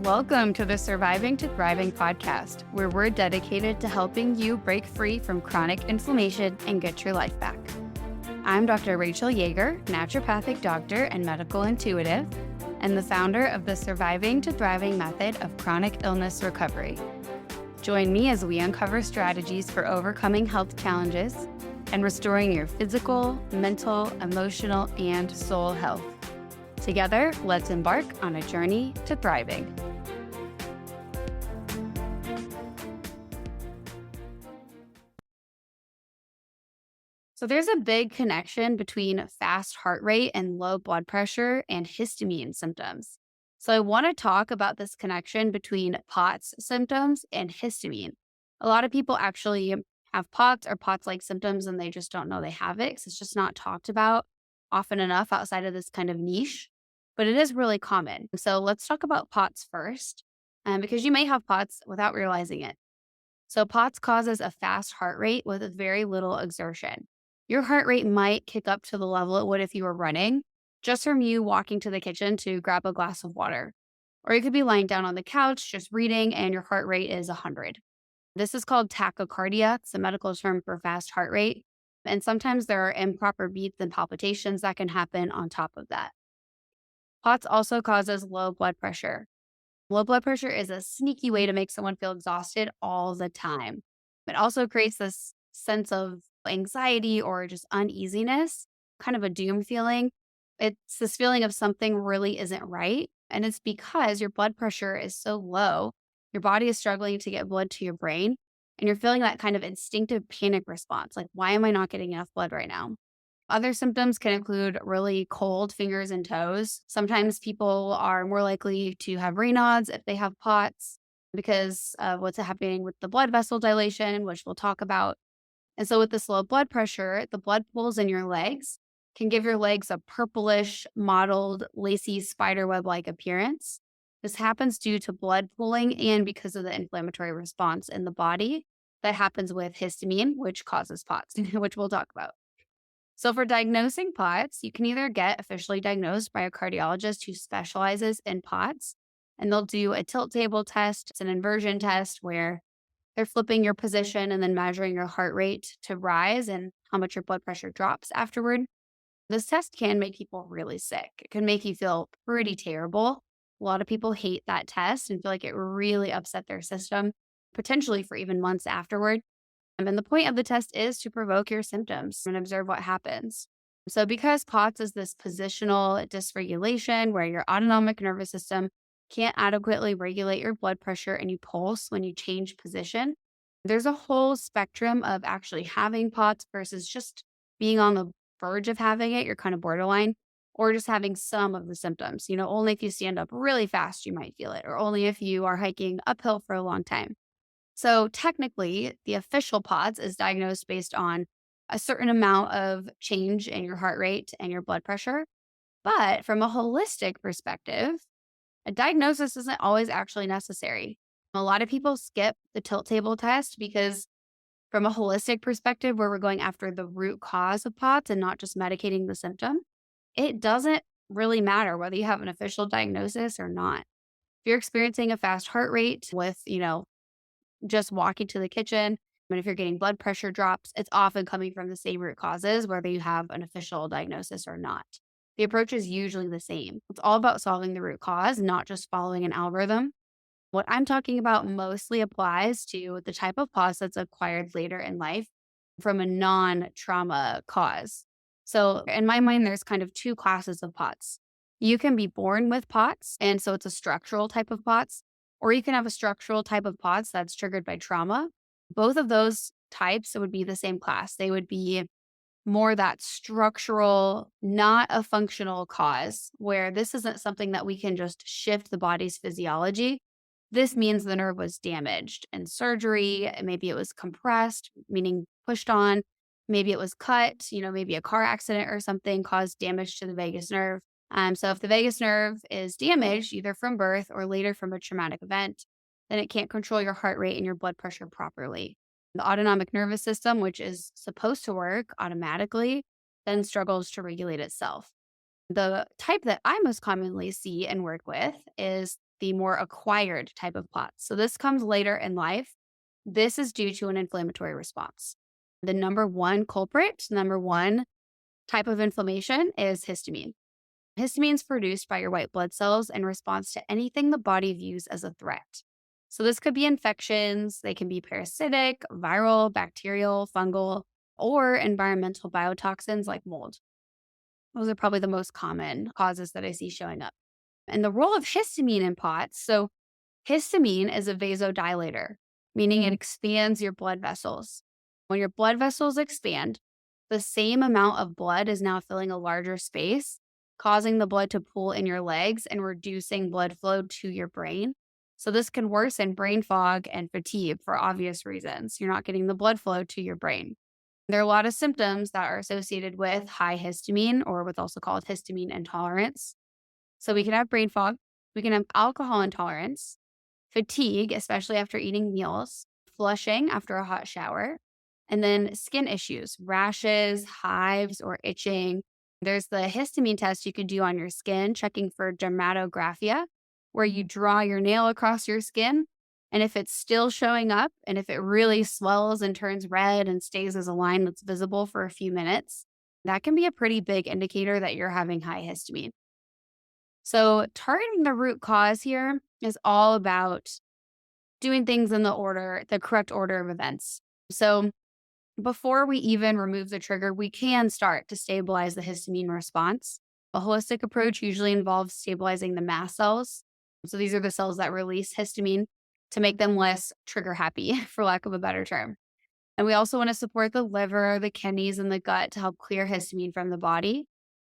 Welcome to the Surviving to Thriving podcast, where we're dedicated to helping you break free from chronic inflammation and get your life back. I'm Dr. Rachel Yeager, naturopathic doctor and medical intuitive, and the founder of the Surviving to Thriving method of chronic illness recovery. Join me as we uncover strategies for overcoming health challenges and restoring your physical, mental, emotional, and soul health. Together, let's embark on a journey to thriving. So there's a big connection between fast heart rate and low blood pressure and histamine symptoms. So I want to talk about this connection between POTS symptoms and histamine. A lot of people actually have POTS or POTS-like symptoms and they just don't know they have it because it's just not talked about often enough outside of this kind of niche, but it is really common. So let's talk about POTS first, because you may have POTS without realizing it. So POTS causes a fast heart rate with very little exertion. Your heart rate might kick up to the level it would if you were running, just from you walking to the kitchen to grab a glass of water. Or you could be lying down on the couch just reading and your heart rate is 100. This is called tachycardia. It's a medical term for fast heart rate. And sometimes there are improper beats and palpitations that can happen on top of that. POTS also causes low blood pressure. Low blood pressure is a sneaky way to make someone feel exhausted all the time. It also creates this sense of anxiety or just uneasiness, kind of a doom feeling. It's this feeling of something really isn't right. And it's because your blood pressure is so low, your body is struggling to get blood to your brain, and you're feeling that kind of instinctive panic response like, why am I not getting enough blood right now? Other symptoms can include really cold fingers and toes. Sometimes people are more likely to have Raynaud's if they have POTS because of what's happening with the blood vessel dilation, which we'll talk about. And so with this low blood pressure, the blood pools in your legs can give your legs a purplish, mottled, lacy spiderweb-like appearance. This happens due to blood pooling and because of the inflammatory response in the body that happens with histamine, which causes POTS, which we'll talk about. So for diagnosing POTS, you can either get officially diagnosed by a cardiologist who specializes in POTS, and they'll do a tilt table test. It's an inversion test where they're flipping your position and then measuring your heart rate to rise and how much your blood pressure drops afterward. This test can make people really sick. It can make you feel pretty terrible. A lot of people hate that test and feel like it really upset their system, potentially for even months afterward. And the point of the test is to provoke your symptoms and observe what happens. So because POTS is this positional dysregulation where your autonomic nervous system can't adequately regulate your blood pressure and you pulse when you change position, there's a whole spectrum of actually having POTS versus just being on the verge of having it, you're kind of borderline, or just having some of the symptoms. Only if you stand up really fast, you might feel it, or only if you are hiking uphill for a long time. So technically, the official POTS is diagnosed based on a certain amount of change in your heart rate and your blood pressure. But from a holistic perspective, a diagnosis isn't always actually necessary. A lot of people skip the tilt table test because from a holistic perspective, where we're going after the root cause of POTS and not just medicating the symptom, it doesn't really matter whether you have an official diagnosis or not. If you're experiencing a fast heart rate with, just walking to the kitchen, and if you're getting blood pressure drops, it's often coming from the same root causes, whether you have an official diagnosis or not. The approach is usually the same. It's all about solving the root cause, not just following an algorithm. What I'm talking about mostly applies to the type of POTS that's acquired later in life from a non-trauma cause. So in my mind, there's kind of two classes of POTS. You can be born with POTS, and so it's a structural type of POTS, or you can have a structural type of POTS that's triggered by trauma. Both of those types would be the same class. They would be more that structural, not a functional cause, where this isn't something that we can just shift the body's physiology. This means the nerve was damaged in surgery. Maybe it was compressed, meaning pushed on. Maybe it was cut, maybe a car accident or something caused damage to the vagus nerve. So if the vagus nerve is damaged, either from birth or later from a traumatic event, then it can't control your heart rate and your blood pressure properly. The autonomic nervous system, which is supposed to work automatically, then struggles to regulate itself. The type that I most commonly see and work with is the more acquired type of POTS. So this comes later in life. This is due to an inflammatory response. The number one culprit, number one type of inflammation is histamine. Histamine is produced by your white blood cells in response to anything the body views as a threat. So this could be infections, they can be parasitic, viral, bacterial, fungal, or environmental biotoxins like mold. Those are probably the most common causes that I see showing up. And the role of histamine in POTS. So histamine is a vasodilator, meaning it expands your blood vessels. When your blood vessels expand, the same amount of blood is now filling a larger space, causing the blood to pool in your legs and reducing blood flow to your brain. So, this can worsen brain fog and fatigue for obvious reasons. You're not getting the blood flow to your brain. There are a lot of symptoms that are associated with high histamine or what's also called histamine intolerance. So, we can have brain fog, we can have alcohol intolerance, fatigue, especially after eating meals, flushing after a hot shower, and then skin issues, rashes, hives, or itching. There's the histamine test you can do on your skin, checking for dermatographia, where you draw your nail across your skin. And if it's still showing up, and if it really swells and turns red and stays as a line that's visible for a few minutes, that can be a pretty big indicator that you're having high histamine. So, targeting the root cause here is all about doing things in the correct order of events. So, before we even remove the trigger, we can start to stabilize the histamine response. A holistic approach usually involves stabilizing the mast cells. So, these are the cells that release histamine to make them less trigger happy, for lack of a better term. And we also want to support the liver, the kidneys, and the gut to help clear histamine from the body.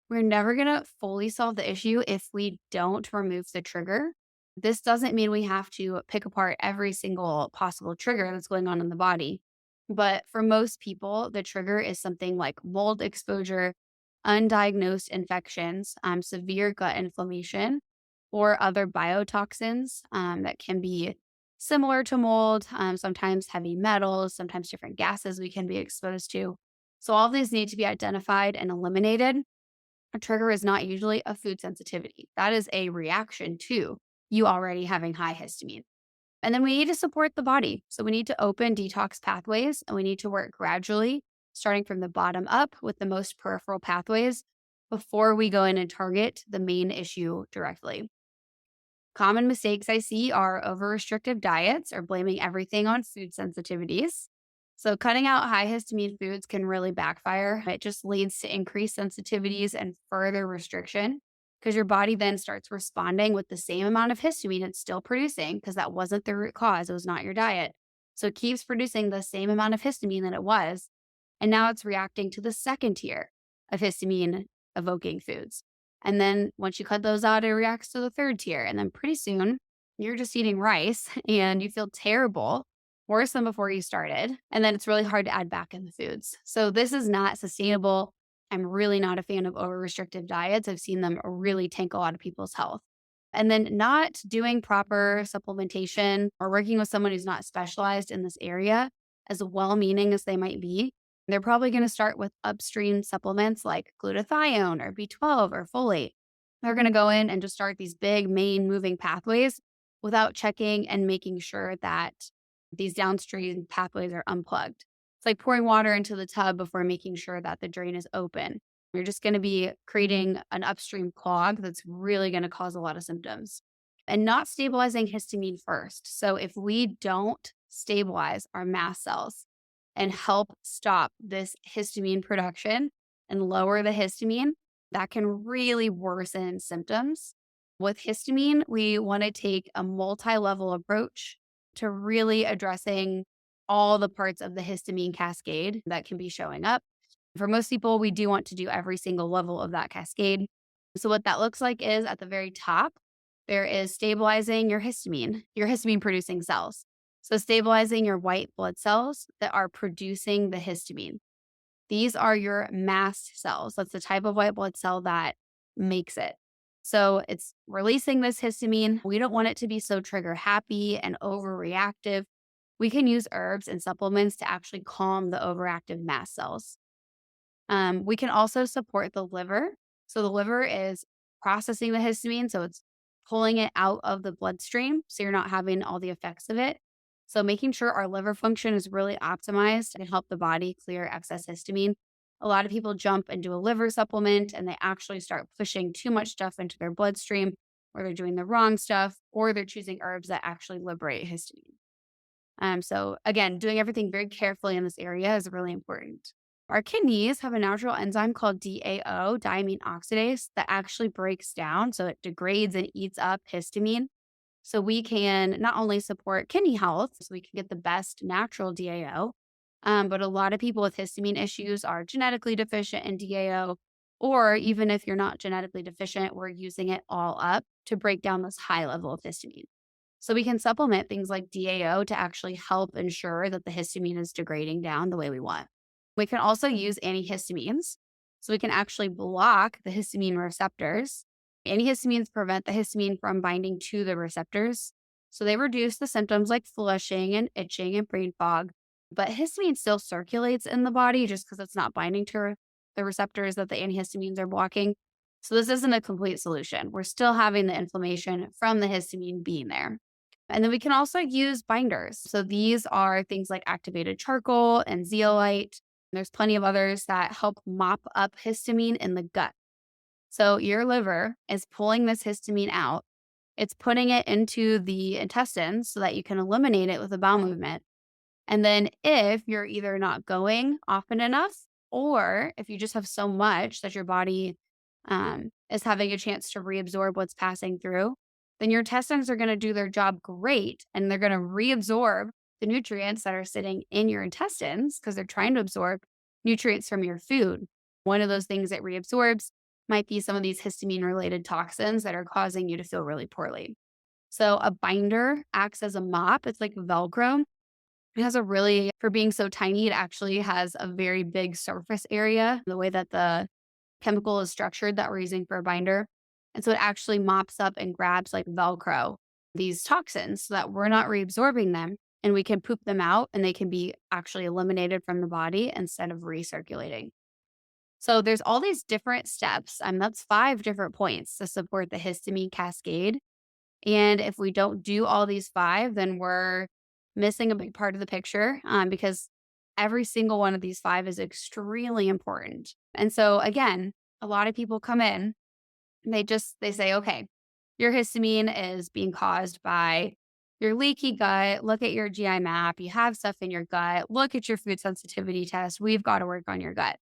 We're never going to fully solve the issue if we don't remove the trigger. This doesn't mean we have to pick apart every single possible trigger that's going on in the body. But for most people, the trigger is something like mold exposure, undiagnosed infections, severe gut inflammation, or other biotoxins that can be similar to mold, sometimes heavy metals, sometimes different gases we can be exposed to. So, all of these need to be identified and eliminated. A trigger is not usually a food sensitivity. That is a reaction to you already having high histamine. And then we need to support the body. So we need to open detox pathways and we need to work gradually, starting from the bottom up with the most peripheral pathways before we go in and target the main issue directly. Common mistakes I see are over restrictive diets or blaming everything on food sensitivities. So, cutting out high histamine foods can really backfire. It just leads to increased sensitivities and further restriction because your body then starts responding with the same amount of histamine it's still producing because that wasn't the root cause. It was not your diet. So, it keeps producing the same amount of histamine that it was. And now it's reacting to the second tier of histamine evoking foods. And then once you cut those out, it reacts to the third tier. And then pretty soon you're just eating rice and you feel terrible, worse than before you started. And then it's really hard to add back in the foods. So this is not sustainable. I'm really not a fan of over restrictive diets. I've seen them really tank a lot of people's health. And then not doing proper supplementation or working with someone who's not specialized in this area, as well meaning as they might be, they're probably going to start with upstream supplements like glutathione or B12 or folate. They're going to go in and just start these big main moving pathways without checking and making sure that these downstream pathways are unplugged. It's like pouring water into the tub before making sure that the drain is open. You're just going to be creating an upstream clog that's really going to cause a lot of symptoms and not stabilizing histamine first. So if we don't stabilize our mast cells, and help stop this histamine production and lower the histamine, that can really worsen symptoms. With histamine, we want to take a multi level approach to really addressing all the parts of the histamine cascade that can be showing up. For most people, we do want to do every single level of that cascade. So, what that looks like is at the very top, there is stabilizing your histamine producing cells. So, stabilizing your white blood cells that are producing the histamine. These are your mast cells. That's the type of white blood cell that makes it. So, it's releasing this histamine. We don't want it to be so trigger happy and overreactive. We can use herbs and supplements to actually calm the overactive mast cells. We can also support the liver. So, the liver is processing the histamine. So, it's pulling it out of the bloodstream so you're not having all the effects of it. So making sure our liver function is really optimized and help the body clear excess histamine. A lot of people jump and do a liver supplement and they actually start pushing too much stuff into their bloodstream, or they're doing the wrong stuff, or they're choosing herbs that actually liberate histamine. So again, doing everything very carefully in this area is really important. Our kidneys have a natural enzyme called DAO, diamine oxidase, that actually breaks down. So it degrades and eats up histamine. So we can not only support kidney health, so we can get the best natural DAO, but a lot of people with histamine issues are genetically deficient in DAO, or even if you're not genetically deficient, we're using it all up to break down this high level of histamine. So we can supplement things like DAO to actually help ensure that the histamine is degrading down the way we want. We can also use antihistamines. So we can actually block the histamine receptors. Antihistamines prevent the histamine from binding to the receptors. So they reduce the symptoms like flushing and itching and brain fog. But histamine still circulates in the body just because it's not binding to the receptors that the antihistamines are blocking. So this isn't a complete solution. We're still having the inflammation from the histamine being there. And then we can also use binders. So these are things like activated charcoal and zeolite. There's plenty of others that help mop up histamine in the gut. So your liver is pulling this histamine out. It's putting it into the intestines so that you can eliminate it with a bowel movement. And then if you're either not going often enough, or if you just have so much that your body is having a chance to reabsorb what's passing through, then your intestines are going to do their job great and they're going to reabsorb the nutrients that are sitting in your intestines because they're trying to absorb nutrients from your food. One of those things that reabsorbs might be some of these histamine related toxins that are causing you to feel really poorly. So a binder acts as a mop. It's like Velcro. It has a really, for being so tiny, it actually has a very big surface area, the way that the chemical is structured that we're using for a binder. And so it actually mops up and grabs like Velcro these toxins so that we're not reabsorbing them and we can poop them out and they can be actually eliminated from the body instead of recirculating. So there's all these different steps. That's 5 different points to support the histamine cascade. And if we don't do all these 5, then we're missing a big part of the picture because every single one of these 5 is extremely important. And so again, a lot of people come in and they say, okay, your histamine is being caused by your leaky gut. Look at your GI map. You have stuff in your gut. Look at your food sensitivity test. We've got to work on your gut.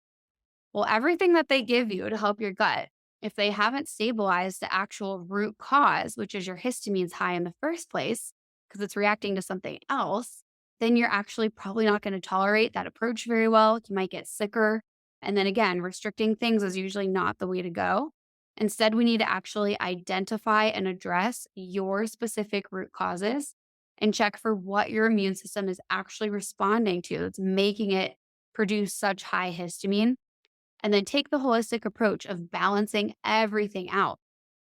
Well, everything that they give you to help your gut, if they haven't stabilized the actual root cause, which is your histamine's high in the first place, because it's reacting to something else, then you're actually probably not going to tolerate that approach very well. You might get sicker. And then again, restricting things is usually not the way to go. Instead, we need to actually identify and address your specific root causes and check for what your immune system is actually responding to that's making it produce such high histamine, and then take the holistic approach of balancing everything out.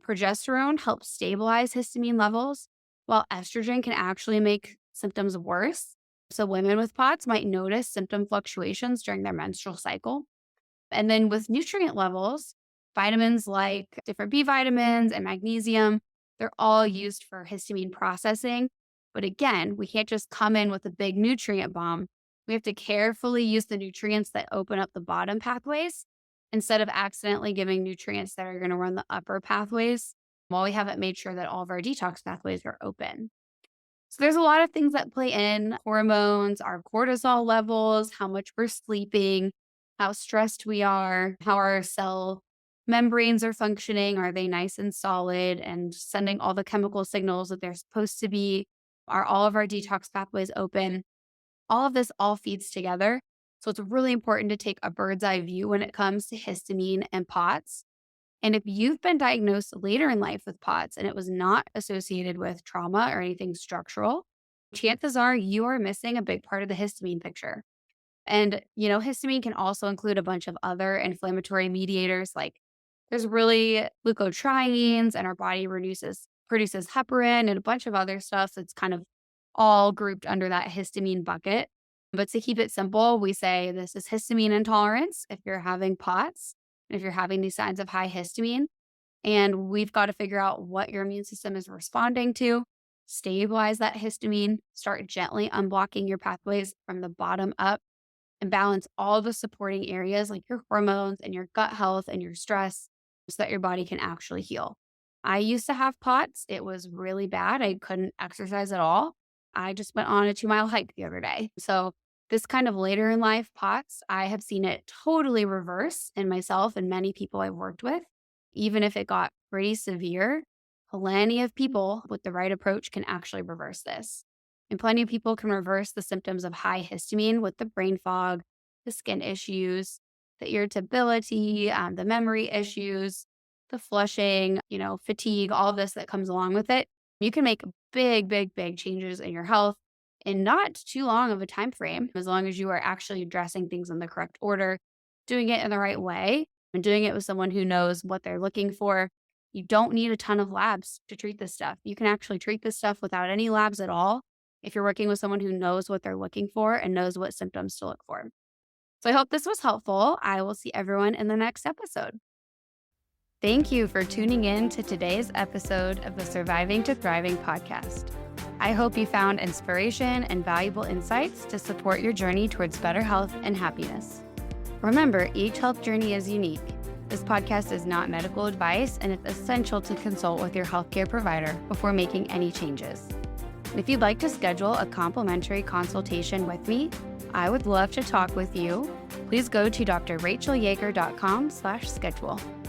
Progesterone helps stabilize histamine levels, while estrogen can actually make symptoms worse. So women with POTS might notice symptom fluctuations during their menstrual cycle. And then with nutrient levels, vitamins like different B vitamins and magnesium, they're all used for histamine processing. But again, we can't just come in with a big nutrient bomb. We have to carefully use the nutrients that open up the bottom pathways instead of accidentally giving nutrients that are going to run the upper pathways while we haven't made sure that all of our detox pathways are open. So there's a lot of things that play in: hormones, our cortisol levels, how much we're sleeping, how stressed we are, how our cell membranes are functioning. Are they nice and solid and sending all the chemical signals that they're supposed to be? Are all of our detox pathways open? All of this all feeds together. So it's really important to take a bird's eye view when it comes to histamine and POTS. And if you've been diagnosed later in life with POTS and it was not associated with trauma or anything structural, chances are you are missing a big part of the histamine picture. And, histamine can also include a bunch of other inflammatory mediators, like there's really leukotrienes, and our body produces heparin and a bunch of other stuff that's kind of all grouped under that histamine bucket. But to keep it simple, we say this is histamine intolerance if you're having POTS, and if you're having these signs of high histamine. And we've got to figure out what your immune system is responding to, stabilize that histamine, start gently unblocking your pathways from the bottom up, and balance all the supporting areas like your hormones and your gut health and your stress so that your body can actually heal. I used to have POTS. It was really bad. I couldn't exercise at all. I just went on a 2-mile hike the other day. So, this kind of later in life POTS, I have seen it totally reverse in myself and many people I've worked with. Even if it got pretty severe, plenty of people with the right approach can actually reverse this. And plenty of people can reverse the symptoms of high histamine with the brain fog, the skin issues, the irritability, the memory issues, the flushing, fatigue, all of this that comes along with it. You can make big, big, big changes in your health in not too long of a time frame, as long as you are actually addressing things in the correct order, doing it in the right way, and doing it with someone who knows what they're looking for. You don't need a ton of labs to treat this stuff. You can actually treat this stuff without any labs at all if you're working with someone who knows what they're looking for and knows what symptoms to look for. So I hope this was helpful. I will see everyone in the next episode. Thank you for tuning in to today's episode of the Surviving to Thriving podcast. I hope you found inspiration and valuable insights to support your journey towards better health and happiness. Remember, each health journey is unique. This podcast is not medical advice, and it's essential to consult with your healthcare provider before making any changes. If you'd like to schedule a complimentary consultation with me, I would love to talk with you. Please go to drrachelyager.com/schedule.